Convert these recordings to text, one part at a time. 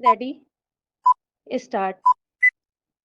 Ready start.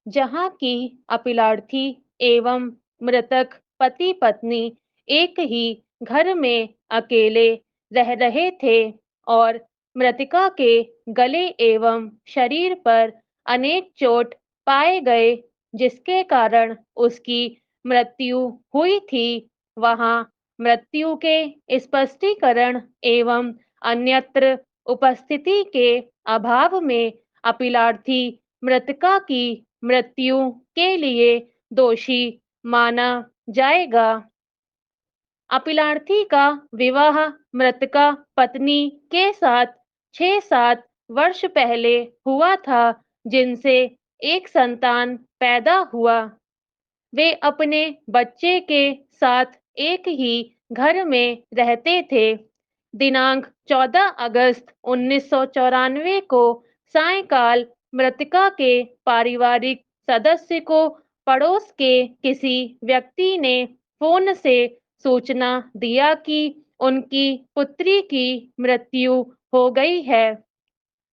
जहां की अपीलार्थी एवं मृतक पति पत्नी एक ही घर में अकेले रह रहे थे और मृतिका के गले एवं शरीर पर अनेक चोट पाए गए, जिसके कारण उसकी मृत्यु हुई थी। वहां मृत्यु के स्पष्टीकरण एवं अन्यत्र उपस्थिति के अभाव में अपीलार्थी मृतका की मृत्यु के लिए दोषी माना जाएगा। अपीलार्थी का विवाह मृतका पत्नी के साथ 6-7 वर्ष पहले हुआ था, जिनसे एक संतान पैदा हुआ। वे अपने बच्चे के साथ एक ही घर में रहते थे। दिनांक 14 अगस्त 1994 को सायंकाल मृतका के पारिवारिक सदस्य को पड़ोस के किसी व्यक्ति ने फोन से सूचना दिया कि उनकी पुत्री की मृत्यु हो गई है।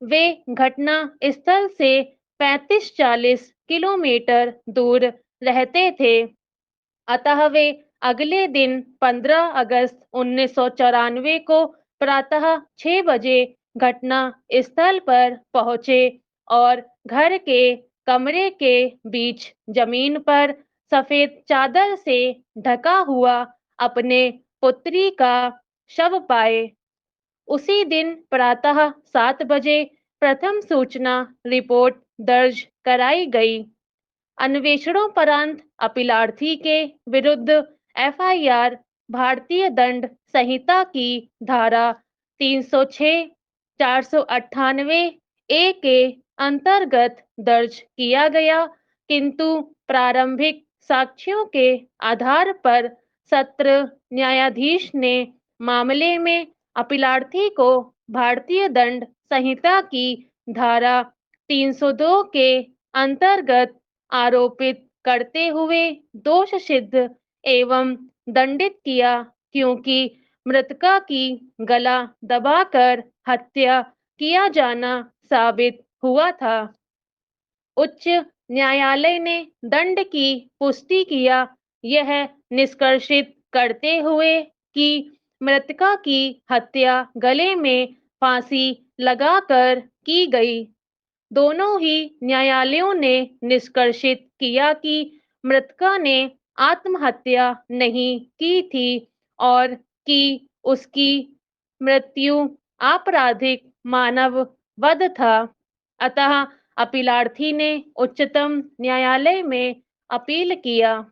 वे घटना स्थल से 35-40 किलोमीटर दूर रहते थे, अतः वे अगले दिन 15 अगस्त 1994 को प्रातः 6 बजे घटना स्थल पर पहुंचे और घर के कमरे के बीच जमीन पर सफेद चादर से ढका हुआ अपने पुत्री का शव पाए। उसी दिन प्रातः 7 बजे प्रथम सूचना रिपोर्ट दर्ज कराई गई। अन्वेषणोपरांत अपीलार्थी के विरुद्ध एफआईआर भारतीय दंड संहिता की धारा 306, 498 ए के अंतर्गत दर्ज किया गया, किंतु प्रारंभिक साक्ष्यों के आधार पर सत्र न्यायाधीश ने मामले में अपीलार्थी को भारतीय दंड संहिता की धारा 302 के अंतर्गत आरोपित करते हुए दोष सिद्ध एवं दंडित किया, क्योंकि मृतका की गला दबाकर हत्या किया जाना साबित हुआ था। उच्च न्यायालय ने दंड की पुष्टि किया, यह निष्कर्षित करते हुए कि मृतका की हत्या गले में फांसी लगाकर की गई। दोनों ही न्यायालयों ने निष्कर्षित किया कि मृतका ने आत्महत्या नहीं की थी और कि उसकी मृत्यु आपराधिक मानव वध था। अतः अपीलार्थी ने उच्चतम न्यायालय में अपील किया।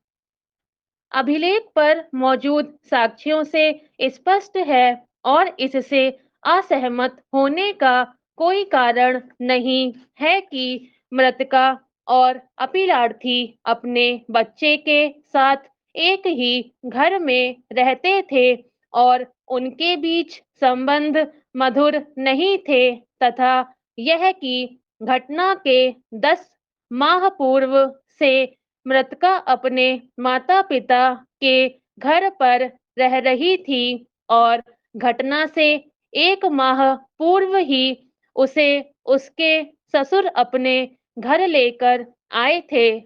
अभिलेख पर मौजूद साक्ष्यों से स्पष्ट है और इससे असहमत होने का कोई कारण नहीं है कि मृतका और अपीलार्थी अपने बच्चे के साथ एक ही घर में रहते थे और उनके बीच संबंध मधुर नहीं थे, तथा यह कि घटना के 10 माह पूर्व से मृतका अपने माता-पिता के घर पर रह रही थी और घटना से 1 माह पूर्व ही उसे उसके ससुर अपने घर लेकर आए थे।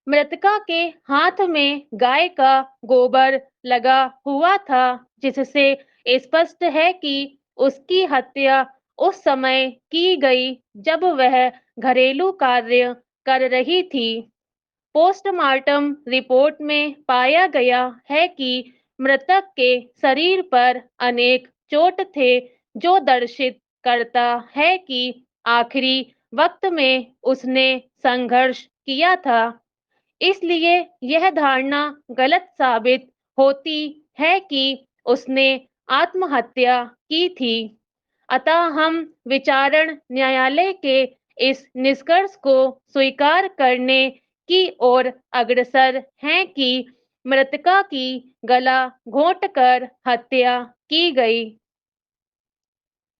मृतका के हाथ में गाय का गोबर लगा हुआ था, जिससे स्पष्ट है कि उसकी हत्या उस समय की गई जब वह घरेलू कार्य कर रही थी। पोस्टमार्टम रिपोर्ट में पाया गया है कि मृतक के शरीर पर अनेक चोट थे, जो दर्शित करता है कि आखिरी वक्त में उसने संघर्ष किया था। इसलिए यह धारणा गलत साबित होती है कि उसने आत्महत्या की थी। अतः हम विचारण न्यायालय के इस निष्कर्ष को स्वीकार करने की ओर अग्रसर हैं कि मृतका की गला घोंटकर हत्या की गई।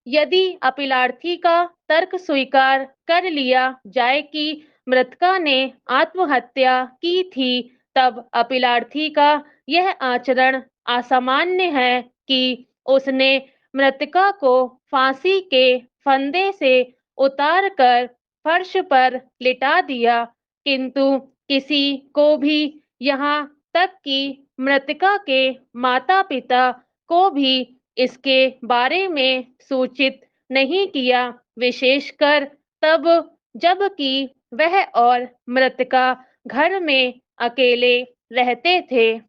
यदि अपीलार्थी का तर्क स्वीकार कर लिया जाए कि मृतका ने आत्महत्या की थी, तब अपीलार्थी का यह आचरण असामान्य है कि उसने मृतका को फांसी के फंदे से उतार कर फर्श पर लिटा दिया, किंतु किसी को भी, यहाँ तक कि मृतका के माता-पिता को भी इसके बारे में सूचित नहीं किया, विशेषकर तब जबकि वह और मृतका घर में अकेले रहते थे।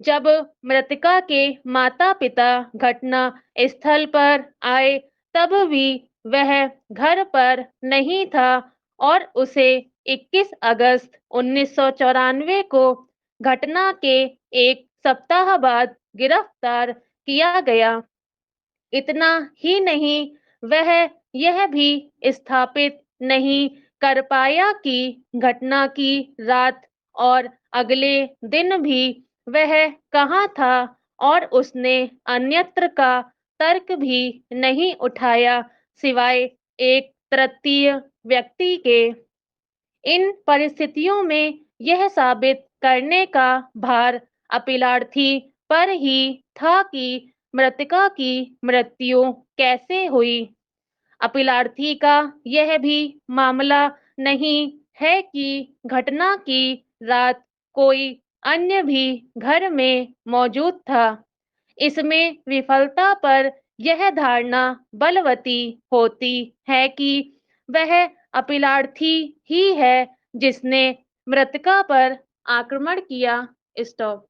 जब मृतका के माता-पिता घटना स्थल पर आए, तब भी वह घर पर नहीं था और उसे 21 अगस्त 1994 को घटना के एक सप्ताह बाद गिरफ्तार किया गया। इतना ही नहीं, वह यह भी स्थापित नहीं कर पाया कि घटना की रात और अगले दिन भी वह कहाँ था और उसने अन्यत्र का तर्क भी नहीं उठाया, सिवाय एक तृतीय व्यक्ति के। इन परिस्थितियों में यह साबित करने का भार अपीलार्थी पर ही था कि मृतका की मृत्यु कैसे हुई। अपीलार्थी का यह भी मामला नहीं है कि घटना की रात कोई अन्य भी घर में मौजूद था। इसमें विफलता पर यह धारणा बलवती होती है कि वह अपीलार्थी ही है जिसने मृतका पर आक्रमण किया। स्टॉप।